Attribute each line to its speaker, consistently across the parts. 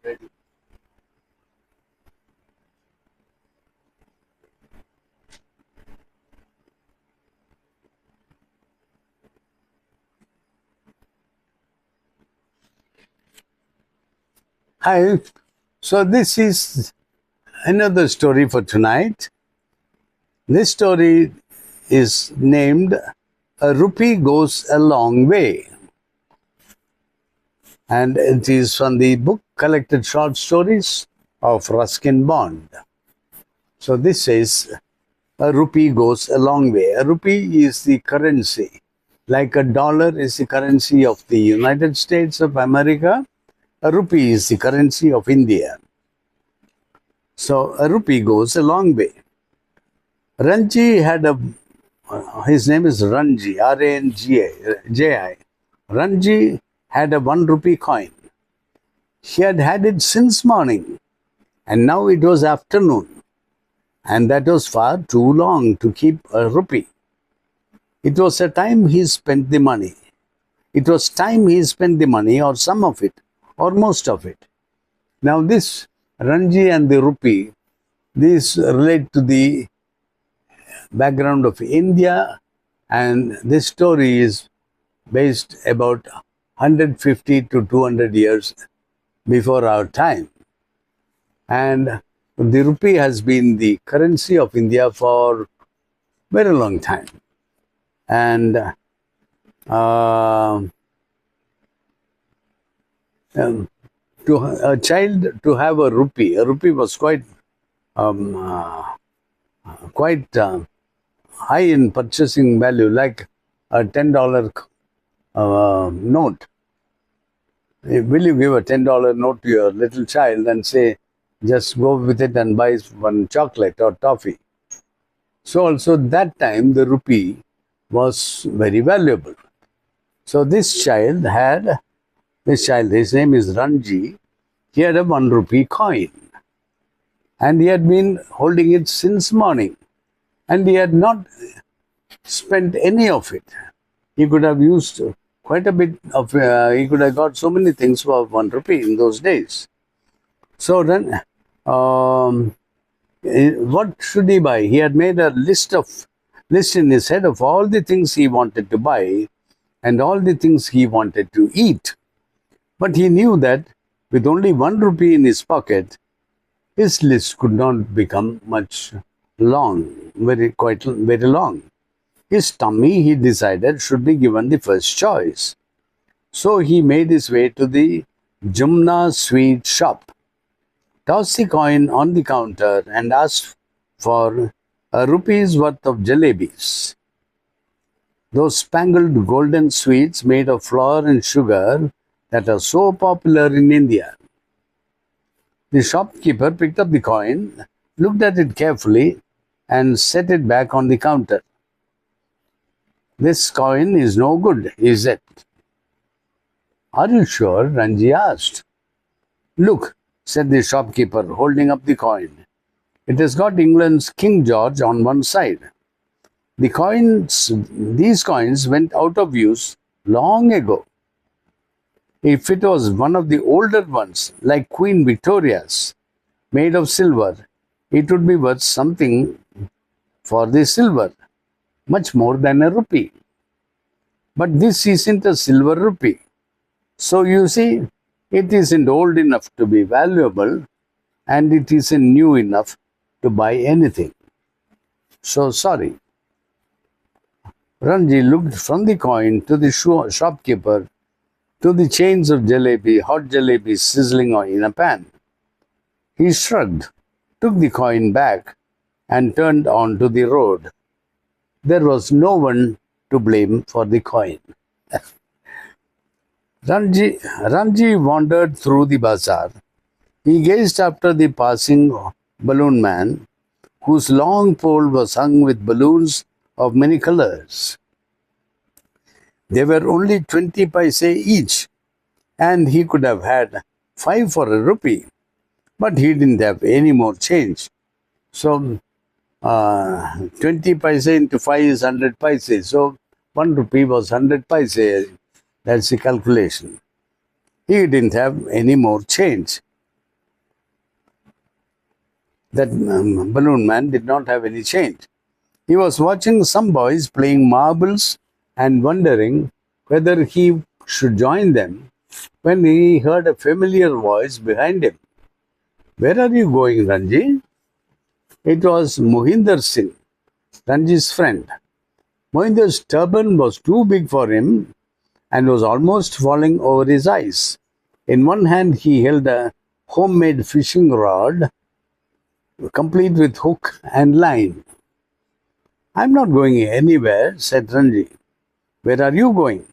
Speaker 1: Hi. So this is another story for tonight. This story is named "A Rupee Goes a Long Way," and it is from the book Collected Short Stories of Ruskin Bond. So this says, "A rupee goes a long way." A rupee is the currency, like a dollar is the currency of the United States of America. A rupee is the currency of India. So a rupee goes a long way. Ranji had a, his name is Ranji, R-A-N-G-I. Ranji had a 1 rupee coin. He had had it since morning, and now it was afternoon, and that was far too long to keep a rupee. It was a time he spent the money. It was time he spent the money, or some of it, or most of it. Now this Ranji and the rupee, these relate to the background of India, and this story is based about 150 to 200 years before our time. And the rupee has been the currency of India for very long time. And to a child to have a rupee was quite high in purchasing value, like a $10 note. Will you give a $10 note to your little child and say, just go with it and buy one chocolate or toffee? So also that time the rupee was very valuable. So this child, his name is Ranji, he had a 1 rupee coin. And he had been holding it since morning. And he had not spent any of it. He could have used quite a bit of, he could have got so many things for 1 rupee in those days. So then, what should he buy? He had made a list in his head of all the things he wanted to buy and all the things he wanted to eat. But he knew that with only 1 rupee in his pocket, his list could not become much long, very long. His tummy, he decided, should be given the first choice. So he made his way to the Jumna sweet shop, tossed the coin on the counter, and asked for a rupee's worth of jalebis. Those spangled golden sweets made of flour and sugar that are so popular in India. The shopkeeper picked up the coin, looked at it carefully, and set it back on the counter. "This coin is no good, is it?" "Are you sure?" Ranji asked. "Look," said the shopkeeper, holding up the coin. "It has got England's King George on one side. These coins went out of use long ago. If it was one of the older ones, like Queen Victoria's, made of silver, it would be worth something for the silver, much more than a rupee. But this isn't a silver rupee. So you see, it isn't old enough to be valuable, and it isn't new enough to buy anything. So sorry." Ranji looked from the coin to the shopkeeper to the chains of hot jalebi sizzling in a pan. He shrugged, took the coin back, and turned onto the road. There was no one to blame for the coin. Ranji wandered through the bazaar. He gazed after the passing balloon man, whose long pole was hung with balloons of many colors. They were only 20 paise each, and he could have had 5 for a rupee, but he didn't have any more change. So 20 paise into 5 is 100 paise. So 1 rupee was 100 paise. That's the calculation. He didn't have any more change. That balloon man did not have any change. He was watching some boys playing marbles and wondering whether he should join them when he heard a familiar voice behind him. "Where are you going, Ranji?" It was Mohinder Singh, Ranji's friend. Mohinder's turban was too big for him and was almost falling over his eyes. In one hand, he held a homemade fishing rod, complete with hook and line. "I'm not going anywhere," said Ranji. "Where are you going?"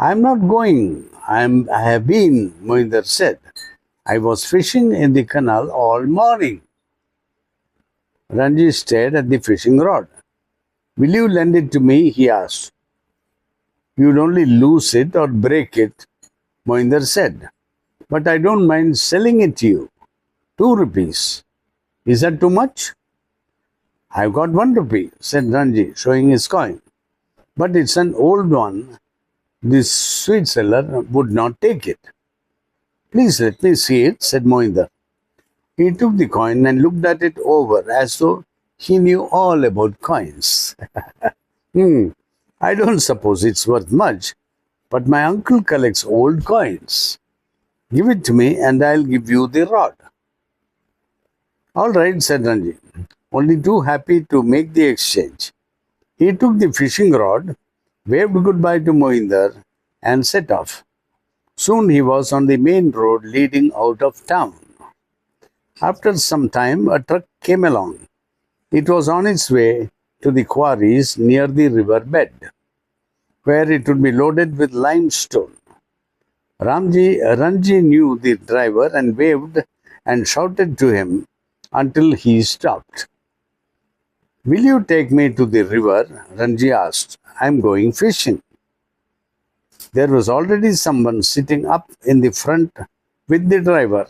Speaker 1: "I'm not going. I have been," Mohinder said. "I was fishing in the canal all morning." Ranji stared at the fishing rod. "Will you lend it to me?" he asked. "You'd only lose it or break it," Mohinder said. "But I don't mind selling it to you. 2 rupees. Is that too much?" "I've got 1 rupee," said Ranji, showing his coin. "But it's an old one. This sweet seller would not take it." "Please let me see it," said Mohinder. He took the coin and looked at it over as though he knew all about coins. "I don't suppose it's worth much, but my uncle collects old coins. Give it to me and I'll give you the rod." "All right," said Ranji, only too happy to make the exchange. He took the fishing rod, waved goodbye to Mohinder, and set off. Soon he was on the main road leading out of town. After some time, a truck came along. It was on its way to the quarries near the river bed, where it would be loaded with limestone. Ranji knew the driver and waved and shouted to him until he stopped. "Will you take me to the river?" Ranji asked. "I'm going fishing." There was already someone sitting up in the front with the driver.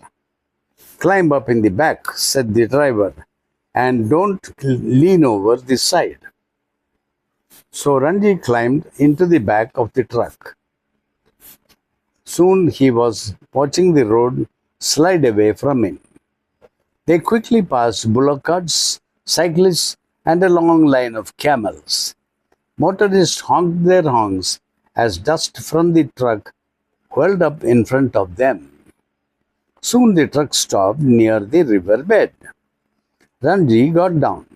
Speaker 1: "Climb up in the back," said the driver, "and don't lean over the side." So Ranji climbed into the back of the truck. Soon he was watching the road slide away from him. They quickly passed bullock carts, cyclists, and a long line of camels. Motorists honked their honks as dust from the truck whirled up in front of them. Soon the truck stopped near the river bed. Ranji got down,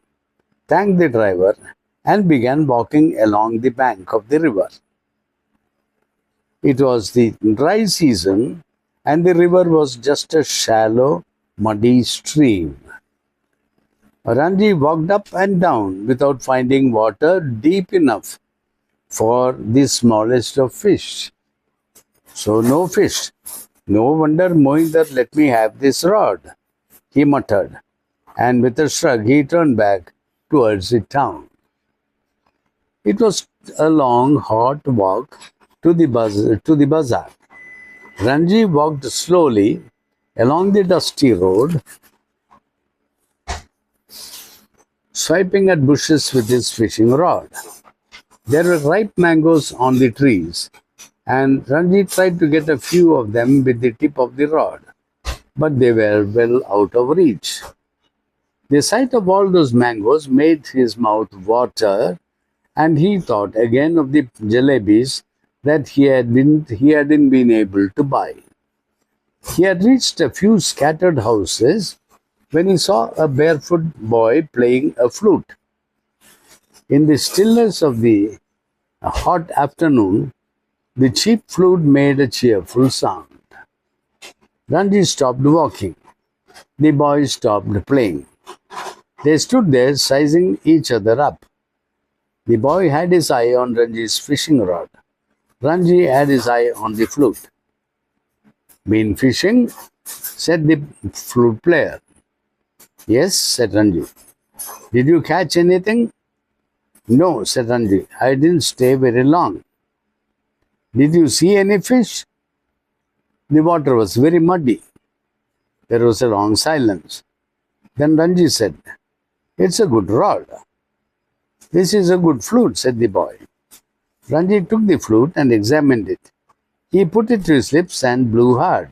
Speaker 1: thanked the driver, and began walking along the bank of the river. It was the dry season, and the river was just a shallow, muddy stream. Ranji walked up and down without finding water deep enough for the smallest of fish. So no fish. "No wonder Mohinder let me have this rod," he muttered, and with a shrug he turned back towards the town. It was a long, hot walk to the bazaar. Ranji walked slowly along the dusty road, swiping at bushes with his fishing rod. There were ripe mangoes on the trees, and Ranji tried to get a few of them with the tip of the rod, but they were well out of reach. The sight of all those mangoes made his mouth water, and he thought again of the jalebis that he hadn't been able to buy. He had reached a few scattered houses when he saw a barefoot boy playing a flute. In the stillness of the hot afternoon, the cheap flute made a cheerful sound. Ranji stopped walking. The boy stopped playing. They stood there sizing each other up. The boy had his eye on Ranji's fishing rod. Ranji had his eye on the flute. "Been fishing?" said the flute player. "Yes," said Ranji. "Did you catch anything?" "No," said Ranji. "I didn't stay very long." "Did you see any fish?" The water was very muddy. There was a long silence. Then Ranji said, "It's a good rod." "This is a good flute," said the boy. Ranji took the flute and examined it. He put it to his lips and blew hard.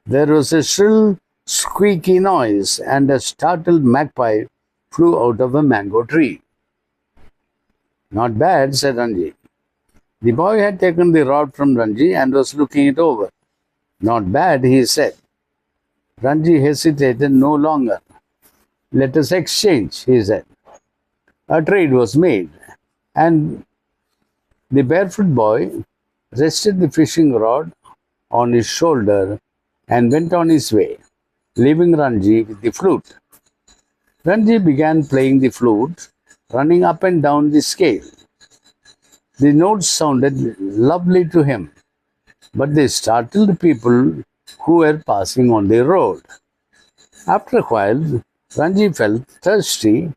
Speaker 1: There was a shrill squeaky noise, and a startled magpie flew out of a mango tree. Not bad, said Ranji. The boy had taken the rod from Ranji and was looking it over. Not bad, he said. Ranji hesitated no longer. Let us exchange, he said. A trade was made, and the barefoot boy rested the fishing rod on his shoulder and went on his way, leaving Ranji with the flute. Ranji began playing the flute, running up and down the scale. The notes sounded lovely to him, but they startled people who were passing on the road. After a while, Ranji felt thirsty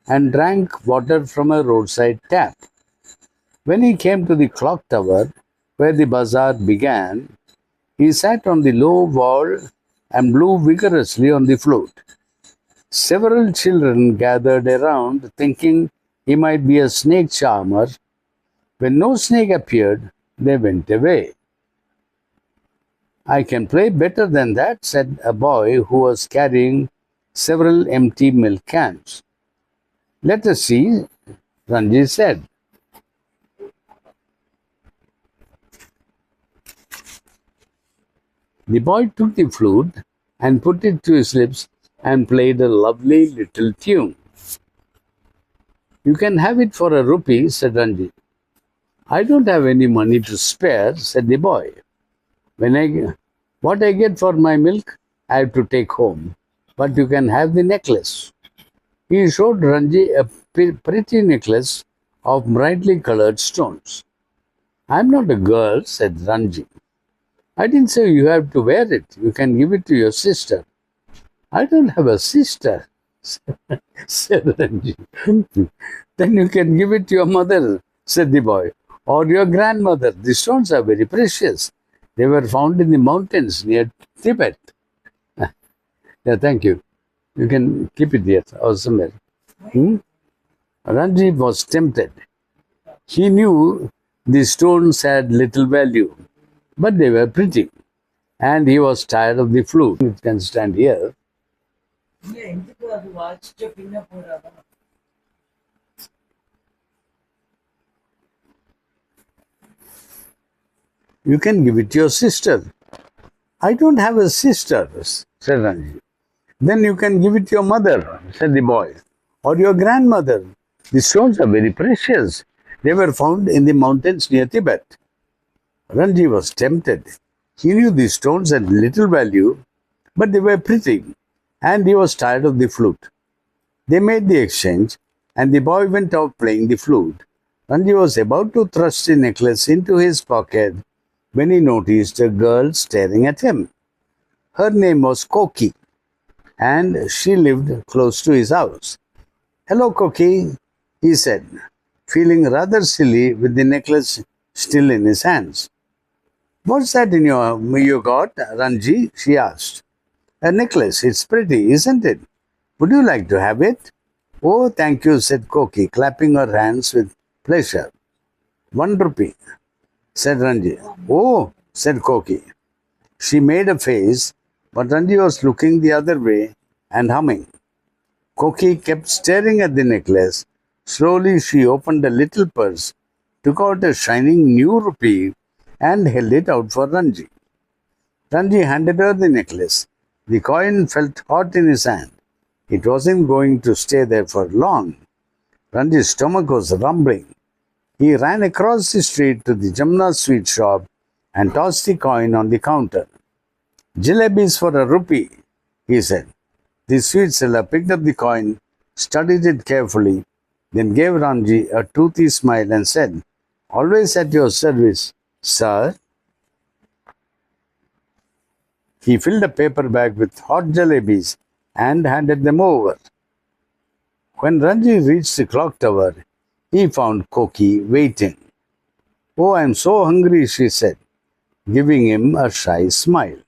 Speaker 1: and drank water from a roadside tap. When he came to the clock tower where the bazaar began, he sat on the low wall and blew vigorously on the flute. Several children gathered around, thinking he might be a snake charmer. When no snake appeared, they went away. I can play better than that, said a boy who was carrying several empty milk cans. Let us see, Ranji said. The boy took the flute and put it to his lips and played a lovely little tune. You can have it for a rupee, said Ranji. I don't have any money to spare, said the boy. What I get for my milk, I have to take home, but you can have the necklace. He showed Ranji a pretty necklace of brightly colored stones. I'm not a girl, said Ranji. I didn't say you have to wear it. You can give it to your sister. I don't have a sister, said Ranji. Then you can give it to your mother, said the boy, or your grandmother. The stones are very precious. They were found in the mountains near Tibet. Yeah, thank you. You can keep it here or somewhere. Ranji was tempted. He knew the stones had little value, but they were pretty. And he was tired of the flute. It can stand here. You can give it to your sister. I don't have a sister, said Ranji. Then you can give it to your mother, said the boy, or your grandmother. The stones are very precious. They were found in the mountains near Tibet. Ranji was tempted. He knew the stones had little value, but they were pretty, and he was tired of the flute. They made the exchange, and the boy went off playing the flute. Ranji was about to thrust the necklace into his pocket when he noticed a girl staring at him. Her name was Koki, and she lived close to his house. Hello, Koki, he said, feeling rather silly with the necklace still in his hands. What's that you got, Ranji? She asked. A necklace. It's pretty, isn't it? Would you like to have it? Oh, thank you, said Koki, clapping her hands with pleasure. 1 rupee, said Ranji. Oh, said Koki. She made a face, but Ranji was looking the other way and humming. Koki kept staring at the necklace. Slowly she opened a little purse, took out a shining new rupee, and held it out for Ranji. Ranji handed her the necklace. The coin felt hot in his hand. It wasn't going to stay there for long. Ranji's stomach was rumbling. He ran across the street to the Jamna sweet shop and tossed the coin on the counter. Jalebis for a rupee, he said. The sweet seller picked up the coin, studied it carefully, then gave Ranji a toothy smile and said, Always at your service, sir. He filled a paper bag with hot jalebis and handed them over. When Ranji reached the clock tower, he found Koki waiting. Oh, I'm so hungry, she said, giving him a shy smile.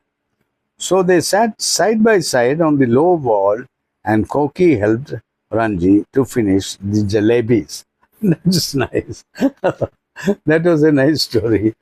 Speaker 1: So they sat side by side on the low wall and Koki helped Ranji to finish the jalebis. That's nice. That was a nice story.